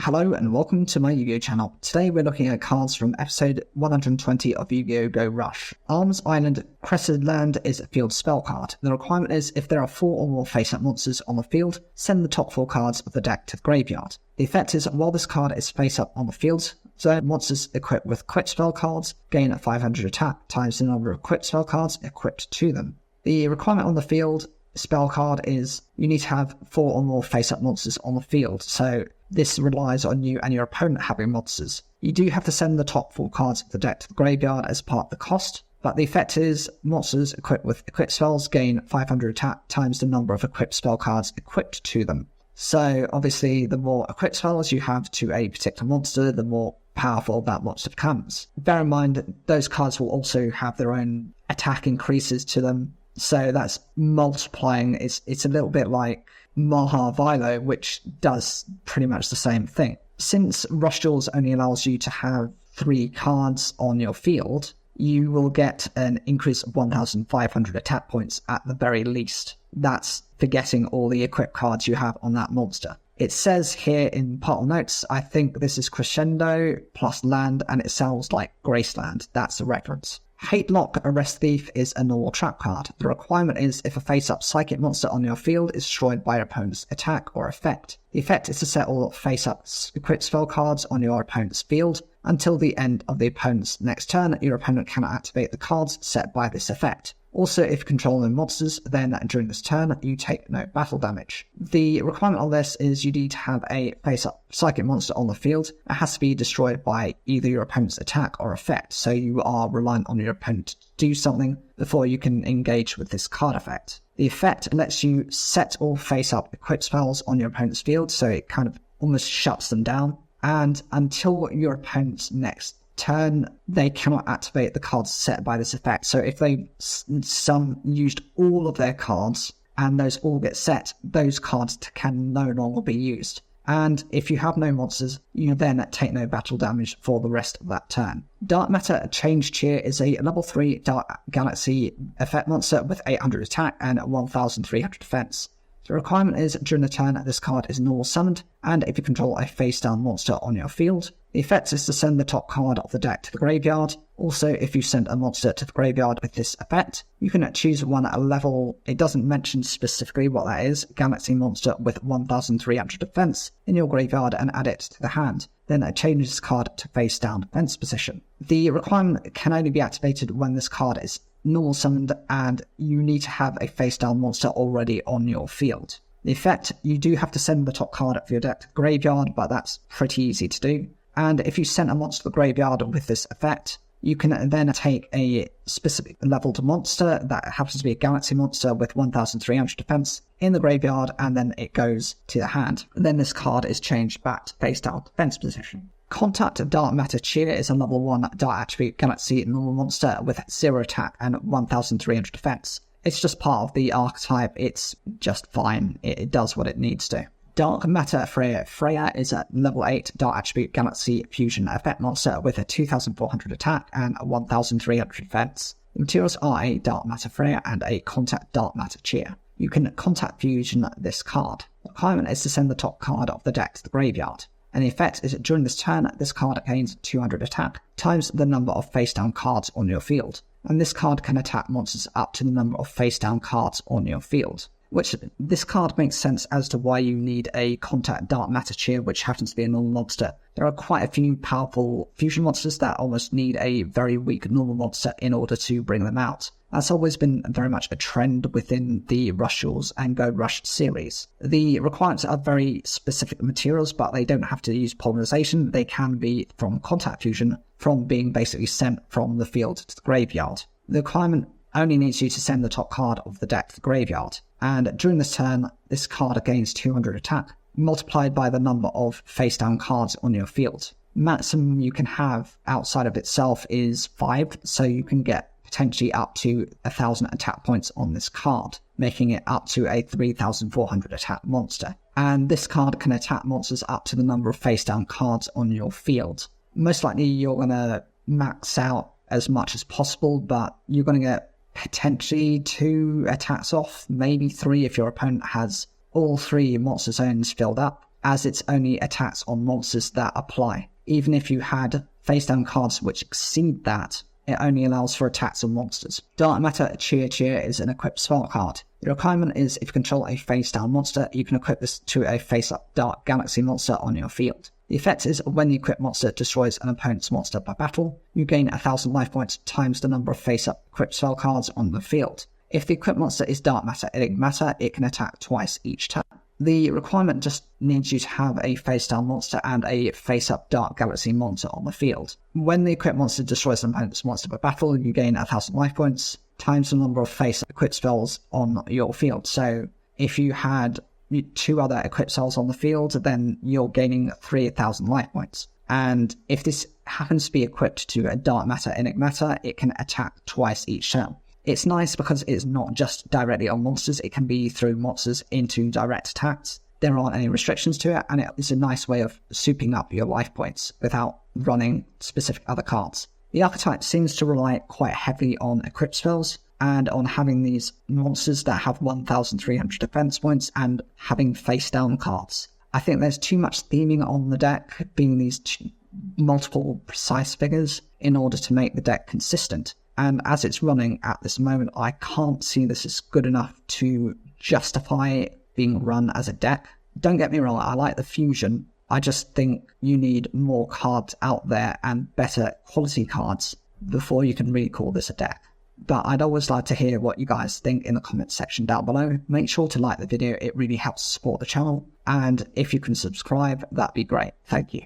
Hello and welcome to my Yu-Gi-Oh channel. Today we're looking at cards from episode 120 of Yu-Gi-Oh! Go Rush. Arms Island Crested Land is a field spell card. The requirement is if there are 4 or more face-up monsters on the field, send the top 4 cards of the deck to the graveyard. The effect is while this card is face-up on the field, so monsters equipped with equipped spell cards gain 500 attack times the number of equipped spell cards equipped to them. The requirement on the field spell card is you need to have 4 or more face-up monsters on the field, so this relies on you and your opponent having monsters. You do have to send the top 4 cards of the deck to the graveyard as part of the cost, but the effect is monsters equipped with equipped spells gain 500 attack times the number of equipped spell cards equipped to them. So obviously the more equipped spells you have to a particular monster, the more powerful that monster becomes. Bear in mind that those cards will also have their own attack increases to them, so that's multiplying. It's a little bit like Maha Vilo, which does pretty much the same thing. Since Rush Duels only allows you to have 3 cards on your field, you will get an increase of 1,500 attack points at the very least. That's forgetting all the equipped cards you have on that monster. It says here in part of notes, I think this is Crescendo plus land, and it sounds like Graceland. That's the reference. Hate Lock Arrest Thief is a normal trap card. The requirement is if a face-up psychic monster on your field is destroyed by your opponent's attack or effect. The effect is to set all face-up equipped spell cards on your opponent's field. Until the end of the opponent's next turn, your opponent cannot activate the cards set by this effect. Also, if you control no monsters, then during this turn, you take no battle damage. The requirement on this is you need to have a face-up psychic monster on the field. It has to be destroyed by either your opponent's attack or effect, so you are reliant on your opponent to do something before you can engage with this card effect. The effect lets you set all face-up equipped spells on your opponent's field, so it kind of almost shuts them down, and until your opponent's next turn, they cannot activate the cards set by this effect. So if they used all of their cards and those all get set, those cards can no longer be used. And if you have no monsters, you then take no battle damage for the rest of that turn. Dark Matter Change Cheer is a level 3 Dark Galaxy effect monster with 800 attack and 1,300 defense. The requirement is during the turn, this card is normal summoned, and if you control a face-down monster on your field, the effect is to send the top card of the deck to the graveyard. Also, if you send a monster to the graveyard with this effect, you can choose one at a level, it doesn't mention specifically what that is, Galaxy monster with 1,300 defense in your graveyard and add it to the hand. Then it changes this card to face-down defense position. The requirement can only be activated when this card is normal summoned and you need to have a face-down monster already on your field. The effect, you do have to send the top card of your deck to the graveyard, but that's pretty easy to do. And if you send a monster to the graveyard with this effect, you can then take a specific leveled monster that happens to be a Galaxy monster with 1,300 defense in the graveyard, and then it goes to the hand. Then this card is changed back to face-down defense position. Contact Dark Matter Cheer is a level 1 Dark Attribute Galaxy normal monster with 0 attack and 1,300 defense. It's just part of the archetype, it's just fine, it does what it needs to. Dark Matter Freya. Freya is a level 8 Dark Attribute Galaxy Fusion effect monster with a 2,400 attack and 1,300 defense. The materials are a Dark Matter Freya and a Contact Dark Matter Cheer. You can Contact Fusion this card. The requirement is to send the top card of the deck to the graveyard. And the effect is that during this turn, this card gains 200 attack times the number of face-down cards on your field. And this card can attack monsters up to the number of face-down cards on your field. Which, this card makes sense as to why you need a Contact Dark Matter Cheer, which happens to be a normal monster. There are quite a few powerful fusion monsters that almost need a very weak normal monster in order to bring them out. That's always been very much a trend within the Rush Duels and Go Rush series. The requirements are very specific materials, but they don't have to use polymerization. They can be from Contact Fusion, from being basically sent from the field to the graveyard. The requirement only needs you to send the top card of the deck to the graveyard. And during this turn, this card gains 200 attack, multiplied by the number of face-down cards on your field. Maximum you can have outside of itself is 5, so you can get potentially up to 1,000 attack points on this card, making it up to a 3,400 attack monster. And this card can attack monsters up to the number of face-down cards on your field. Most likely you're going to max out as much as possible, but you're going to get potentially 2 attacks off, maybe 3 if your opponent has all 3 monster zones filled up. as it's only attacks on monsters that apply. Even if you had face-down cards which exceed that, it only allows for attacks on monsters. Dark Matter Cheer is an equipped spell card. The requirement is if you control a face-down monster, you can equip this to a face-up Dark Galaxy monster on your field. The effect is when the equipped monster destroys an opponent's monster by battle, you gain 1,000 life points times the number of face-up equipped spell cards on the field. If the equipped monster is Dark Matter Enigmata, it can attack twice each turn. The requirement just needs you to have a face-down monster and a face-up Dark Galaxy monster on the field. When the equipped monster destroys an opponent's monster by battle, you gain 1,000 life points times the number of face-up equipped spells on your field. So if you had 2 other equipped spells on the field, then you're gaining 3,000 life points. And if this happens to be equipped to a Dark Matter Enigmata, it can attack twice each turn. It's nice because it's not just directly on monsters, it can be through monsters into direct attacks. There aren't any restrictions to it, and it's a nice way of souping up your life points without running specific other cards. The archetype seems to rely quite heavily on equipped spells, and on having these monsters that have 1,300 defense points and having face-down cards. I think there's too much theming on the deck, being these multiple precise figures, in order to make the deck consistent. And as it's running at this moment, I can't see this as good enough to justify being run as a deck. Don't get me wrong, I like the fusion. I just think you need more cards out there and better quality cards before you can really call this a deck. But I'd always like to hear what you guys think in the comments section down below. Make sure to like the video, it really helps support the channel. And if you can subscribe, that'd be great. Thank you.